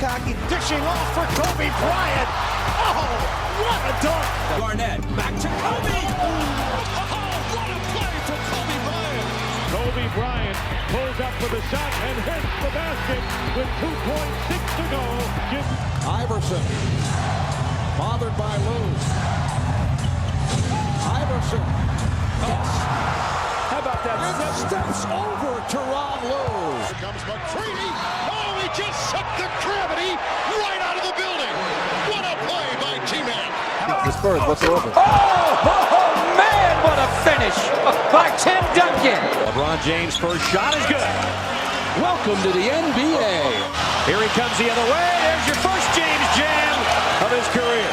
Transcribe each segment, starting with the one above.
Cocky dishing off for Kobe Bryant. Oh, what a dunk! Garnett, back to Kobe. Oh, what a play for Kobe Bryant. Kobe Bryant pulls up for the shot and hits the basket with 2.6 to go. Iverson, bothered by Lewis. Iverson. How about that? And steps over Teron Lewis. Here comes McCready. Oh, he just sucked the gravity right out of the building. What a play by T-Man. The Spurs, what's over? Oh, man, what a finish by Tim Duncan. LeBron James' first shot is good. Welcome to the NBA. Here he comes the other way. There's your first James jam of his career.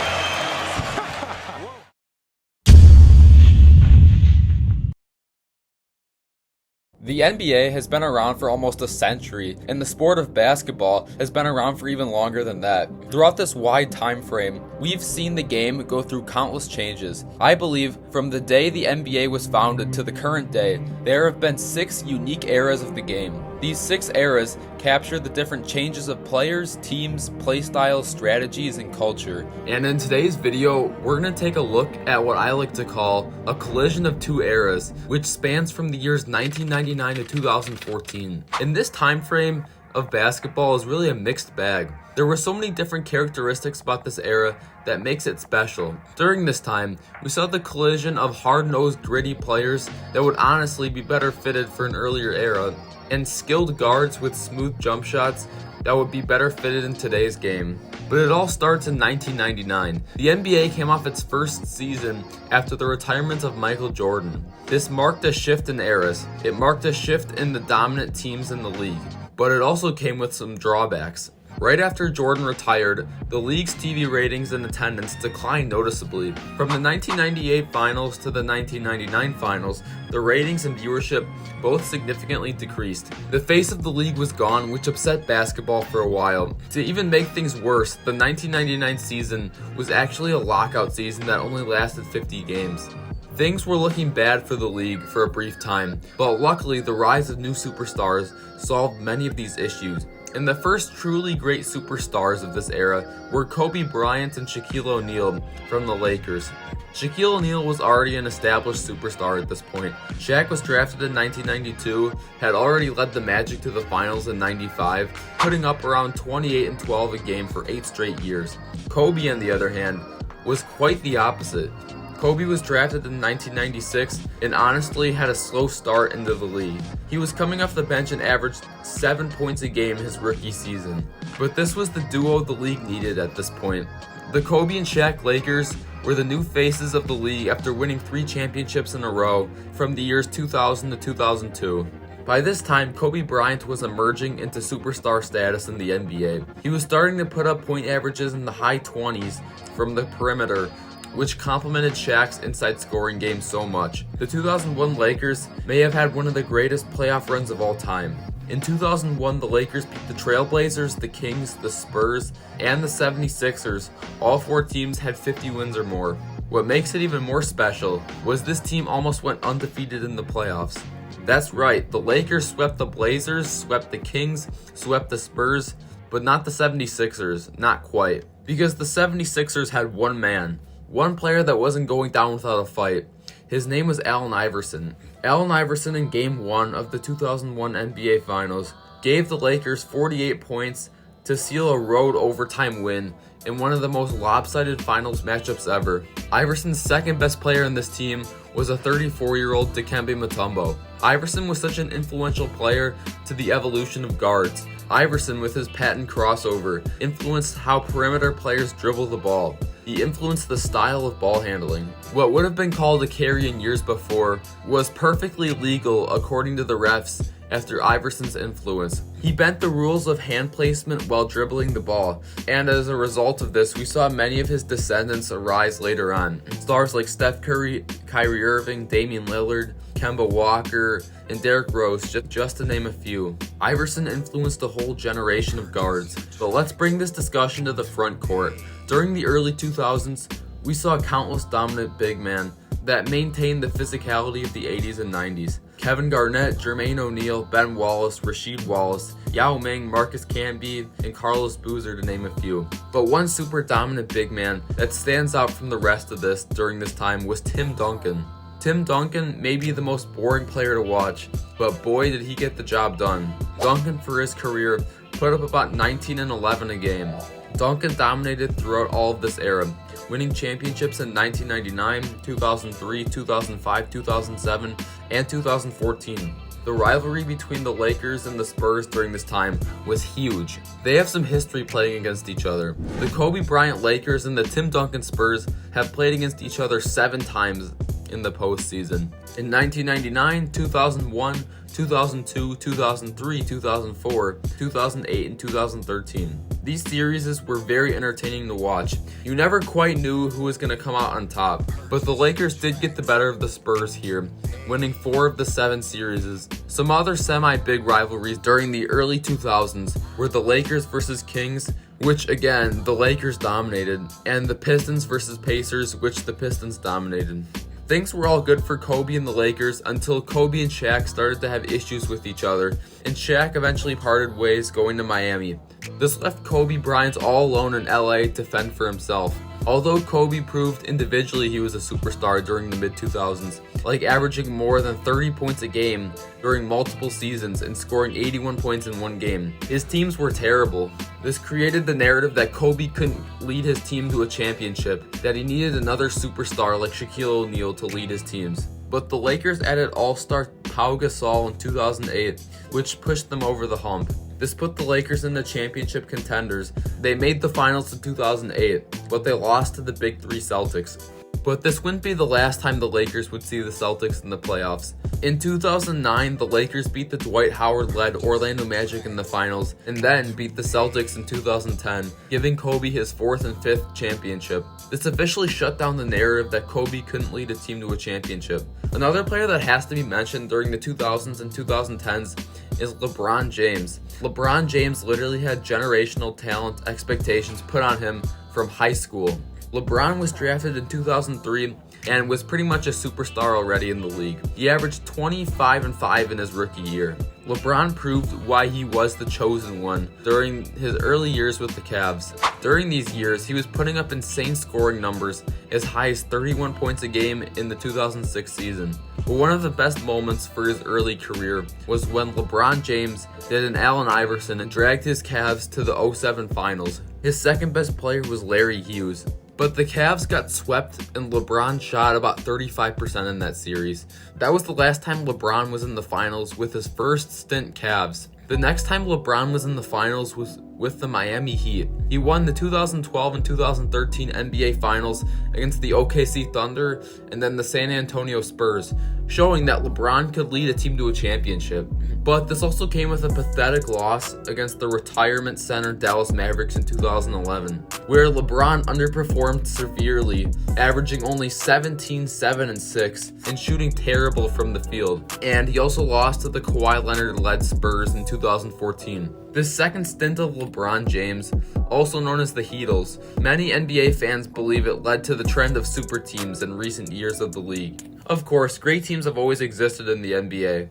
The NBA has been around for almost a century, and the sport of basketball has been around for even longer than that. Throughout this wide time frame, we've seen the game go through countless changes. I believe from the day the NBA was founded to the current day, there have been 6 unique eras of the game. These 6 eras capture the different changes of players, teams, playstyles, strategies, and culture. And in today's video, we're going to take a look at what I like to call a collision of 2 eras, which spans from the years 1999 to 2014. In this time frame of basketball is really a mixed bag. There were so many different characteristics about this era that makes it special. During this time, we saw the collision of hard-nosed, gritty players that would honestly be better fitted for an earlier era, and skilled guards with smooth jump shots that would be better fitted in today's game. But it all starts in 1999. The NBA came off its first season after the retirement of Michael Jordan. This marked a shift in eras. It marked a shift in the dominant teams in the league. But it also came with some drawbacks. Right after Jordan retired, the league's TV ratings and attendance declined noticeably. From the 1998 finals to the 1999 finals, the ratings and viewership both significantly decreased. The face of the league was gone, which upset basketball for a while. To even make things worse, the 1999 season was actually a lockout season that only lasted 50 games. Things were looking bad for the league for a brief time, but luckily the rise of new superstars solved many of these issues. And the first truly great superstars of this era were Kobe Bryant and Shaquille O'Neal from the Lakers. Shaquille O'Neal was already an established superstar at this point. Shaq was drafted in 1992, had already led the Magic to the finals in 95, putting up around 28 and 12 a game for 8 straight years. Kobe, on the other hand, was quite the opposite. Kobe was drafted in 1996 and honestly had a slow start into the league. He was coming off the bench and averaged 7 points a game his rookie season. But this was the duo the league needed at this point. The Kobe and Shaq Lakers were the new faces of the league after winning 3 championships in a row from the years 2000 to 2002. By this time, Kobe Bryant was emerging into superstar status in the NBA. He was starting to put up point averages in the high 20s from the perimeter, which complemented Shaq's inside scoring game so much. The 2001 Lakers may have had one of the greatest playoff runs of all time. In 2001, the Lakers beat the Trailblazers, the Kings, the Spurs, and the 76ers. All 4 teams had 50 wins or more. What makes it even more special was this team almost went undefeated in the playoffs. That's right, the Lakers swept the Blazers, swept the Kings, swept the Spurs, but not the 76ers, not quite. Because the 76ers had one man. One player that wasn't going down without a fight. His name was Allen Iverson. Allen Iverson in Game 1 of the 2001 NBA Finals gave the Lakers 48 points to seal a road overtime win in one of the most lopsided finals matchups ever. Iverson's second best player in this team was a 34-year-old Dikembe Mutombo. Iverson was such an influential player to the evolution of guards. Iverson, with his patent crossover, influenced how perimeter players dribble the ball. He influenced the style of ball handling. What would have been called a carry in years before was perfectly legal according to the refs after Iverson's influence. He bent the rules of hand placement while dribbling the ball, and as a result of this, we saw many of his descendants arise later on. Stars like Steph Curry, Kyrie Irving, Damian Lillard, Kemba Walker, and Derrick Rose, just to name a few. Iverson influenced a whole generation of guards. But let's bring this discussion to the front court. During the early 2000s, we saw countless dominant big men that maintained the physicality of the 80s and 90s. Kevin Garnett, Jermaine O'Neal, Ben Wallace, Rasheed Wallace, Yao Ming, Marcus Camby, and Carlos Boozer, to name a few. But one super dominant big man that stands out from the rest of this during this time was Tim Duncan. Tim Duncan may be the most boring player to watch, but boy did he get the job done. Duncan for his career put up about 19 and 11 a game. Duncan dominated throughout all of this era, winning championships in 1999, 2003, 2005, 2007, and 2014. The rivalry between the Lakers and the Spurs during this time was huge. They have some history playing against each other. The Kobe Bryant Lakers and the Tim Duncan Spurs have played against each other 7 times in the postseason. In 1999, 2001, 2002, 2003, 2004, 2008, and 2013. These series were very entertaining to watch. You never quite knew who was going to come out on top, but the Lakers did get the better of the Spurs here, winning 4 of the 7 series. Some other semi-big rivalries during the early 2000s were the Lakers versus Kings, which again, the Lakers dominated, and the Pistons versus Pacers, which the Pistons dominated. Things were all good for Kobe and the Lakers until Kobe and Shaq started to have issues with each other, and Shaq eventually parted ways going to Miami. This left Kobe Bryant all alone in LA to fend for himself. Although Kobe proved individually he was a superstar during the mid-2000s, like averaging more than 30 points a game during multiple seasons and scoring 81 points in one game, his teams were terrible. This created the narrative that Kobe couldn't lead his team to a championship, that he needed another superstar like Shaquille O'Neal to lead his teams. But the Lakers added all-star Pau Gasol in 2008, which pushed them over the hump. This put the Lakers into championship contenders. They made the finals in 2008, but they lost to the Big Three Celtics. But this wouldn't be the last time the Lakers would see the Celtics in the playoffs. In 2009, the Lakers beat the Dwight Howard-led Orlando Magic in the finals, and then beat the Celtics in 2010, giving Kobe his 4th and 5th championship. This officially shut down the narrative that Kobe couldn't lead a team to a championship. Another player that has to be mentioned during the 2000s and 2010s is LeBron James. LeBron James literally had generational talent expectations put on him from high school. LeBron was drafted in 2003 and was pretty much a superstar already in the league. He averaged 25-5 in his rookie year. LeBron proved why he was the chosen one during his early years with the Cavs. During these years, he was putting up insane scoring numbers, as high as 31 points a game in the 2006 season. But one of the best moments for his early career was when LeBron James did an Allen Iverson and dragged his Cavs to the 07 finals. His second best player was Larry Hughes. But the Cavs got swept and LeBron shot about 35% in that series. That was the last time LeBron was in the finals with his first stint Cavs. The next time LeBron was in the finals was with the Miami Heat. He won the 2012 and 2013 NBA Finals against the OKC Thunder and then the San Antonio Spurs, showing that LeBron could lead a team to a championship. But this also came with a pathetic loss against the retirement center Dallas Mavericks in 2011, where LeBron underperformed severely, averaging only 17, 7, and 6, and shooting terrible from the field. And he also lost to the Kawhi Leonard-led Spurs in 2014. This second stint of LeBron James, also known as the Heatles, many NBA fans believe it led to the trend of super teams in recent years of the league. Of course, great teams have always existed in the NBA,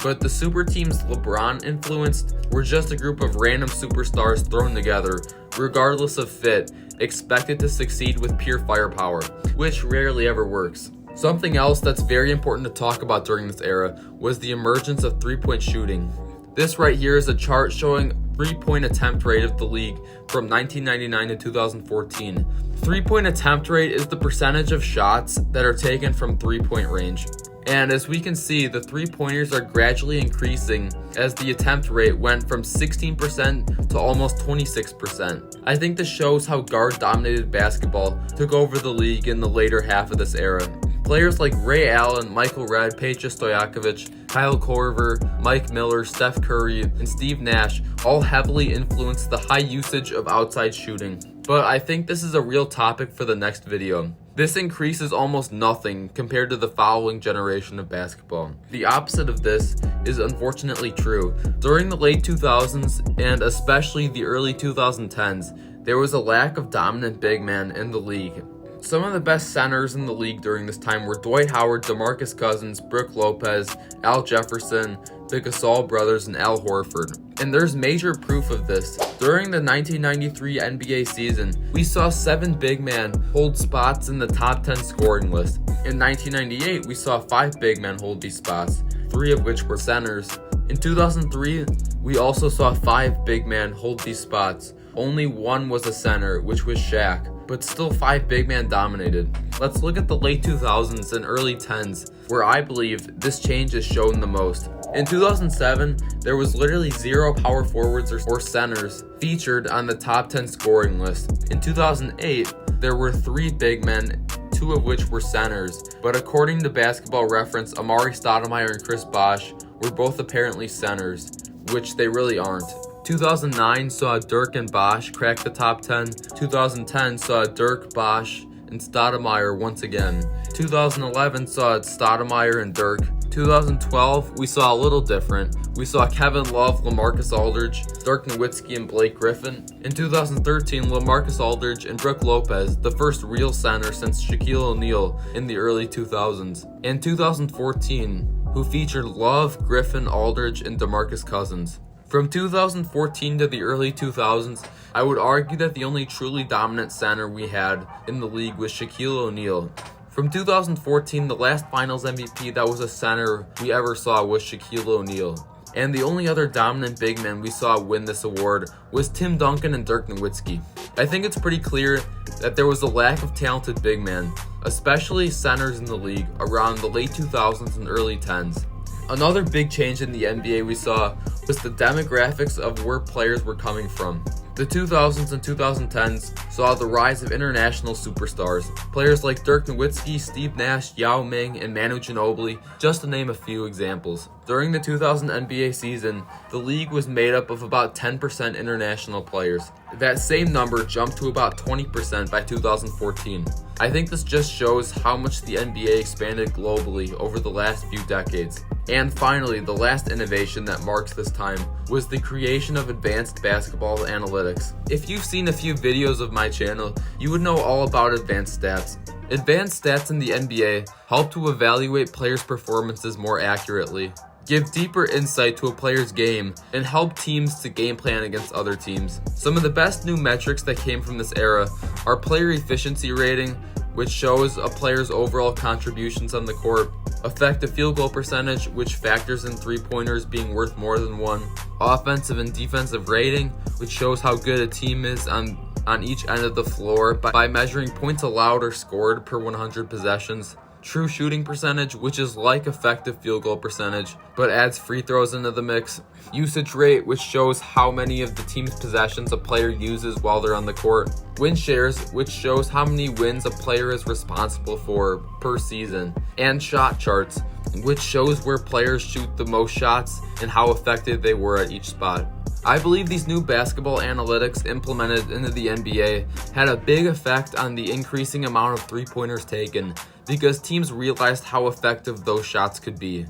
but the super teams LeBron influenced were just a group of random superstars thrown together, regardless of fit, expected to succeed with pure firepower, which rarely ever works. Something else that's very important to talk about during this era was the emergence of three-point shooting. This right here is a chart showing three-point attempt rate of the league from 1999 to 2014. Three-point attempt rate is the percentage of shots that are taken from three-point range. And as we can see, the three-pointers are gradually increasing as the attempt rate went from 16% to almost 26%. I think this shows how guard-dominated basketball took over the league in the later half of this era. Players like Ray Allen, Michael Redd, Peja Stojakovic, Kyle Korver, Mike Miller, Steph Curry, and Steve Nash all heavily influenced the high usage of outside shooting. But I think this is a real topic for the next video. This increase is almost nothing compared to the following generation of basketball. The opposite of this is unfortunately true. During the late 2000s and especially the early 2010s, there was a lack of dominant big men in the league. Some of the best centers in the league during this time were Dwight Howard, DeMarcus Cousins, Brook Lopez, Al Jefferson, the Gasol brothers, and Al Horford. And there's major proof of this. During the 1993 NBA season, we saw 7 big men hold spots in the top 10 scoring list. In 1998, we saw 5 big men hold these spots, 3 of which were centers. In 2003, we also saw 5 big men hold these spots. Only 1 was a center, which was Shaq, but still 5 big man dominated. Let's look at the late 2000s and early 10s, where I believe this change is shown the most. In 2007, there was literally 0 power forwards or centers featured on the top 10 scoring list. In 2008, there were 3 big men, 2 of which were centers, but according to Basketball Reference, Amari Stoudemire and Chris Bosh were both apparently centers, which they really aren't. 2009 saw Dirk and Bosh crack the top 10. 2010 saw Dirk, Bosh, and Stoudemire once again. 2011 saw Stoudemire and Dirk. 2012, we saw a little different. We saw Kevin Love, LaMarcus Aldridge, Dirk Nowitzki, and Blake Griffin. In 2013, LaMarcus Aldridge and Brook Lopez, the first real center since Shaquille O'Neal in the early 2000s. In 2014, who featured Love, Griffin, Aldridge, and DeMarcus Cousins. From 2014 to the early 2000s, I would argue that the only truly dominant center we had in the league was Shaquille O'Neal. From 2014, the last Finals MVP that was a center we ever saw was Shaquille O'Neal. And the only other dominant big man we saw win this award was Tim Duncan and Dirk Nowitzki. I think it's pretty clear that there was a lack of talented big men, especially centers in the league around the late 2000s and early 10s. Another big change in the NBA we saw was the demographics of where players were coming from. The 2000s and 2010s saw the rise of international superstars, players like Dirk Nowitzki, Steve Nash, Yao Ming, and Manu Ginobili, just to name a few examples. During the 2000 NBA season, the league was made up of about 10% international players. That same number jumped to about 20% by 2014. I think this just shows how much the NBA expanded globally over the last few decades. And finally, the last innovation that marks this time was the creation of advanced basketball analytics. If you've seen a few videos of my channel, you would know all about advanced stats. Advanced stats in the NBA help to evaluate players' performances more accurately, give deeper insight to a player's game, and help teams to game plan against other teams. Some of the best new metrics that came from this era are player efficiency rating, which shows a player's overall contributions on the court, effective field goal percentage, which factors in 3-pointers being worth more than 1, offensive and defensive rating, which shows how good a team is on each end of the floor by measuring points allowed or scored per 100 possessions, true shooting percentage, which is like effective field goal percentage, but adds free throws into the mix, usage rate, which shows how many of the team's possessions a player uses while they're on the court, win shares, which shows how many wins a player is responsible for per season, and shot charts, which shows where players shoot the most shots and how effective they were at each spot. I believe these new basketball analytics implemented into the NBA had a big effect on the increasing amount of 3-pointers taken because teams realized how effective those shots could be.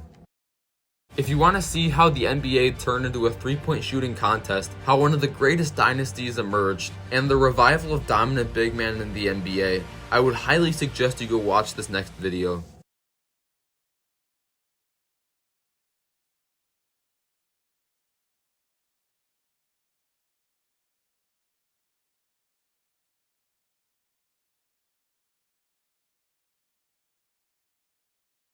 If you want to see how the NBA turned into a 3-point shooting contest, how one of the greatest dynasties emerged, and the revival of dominant big men in the NBA, I would highly suggest you go watch this next video.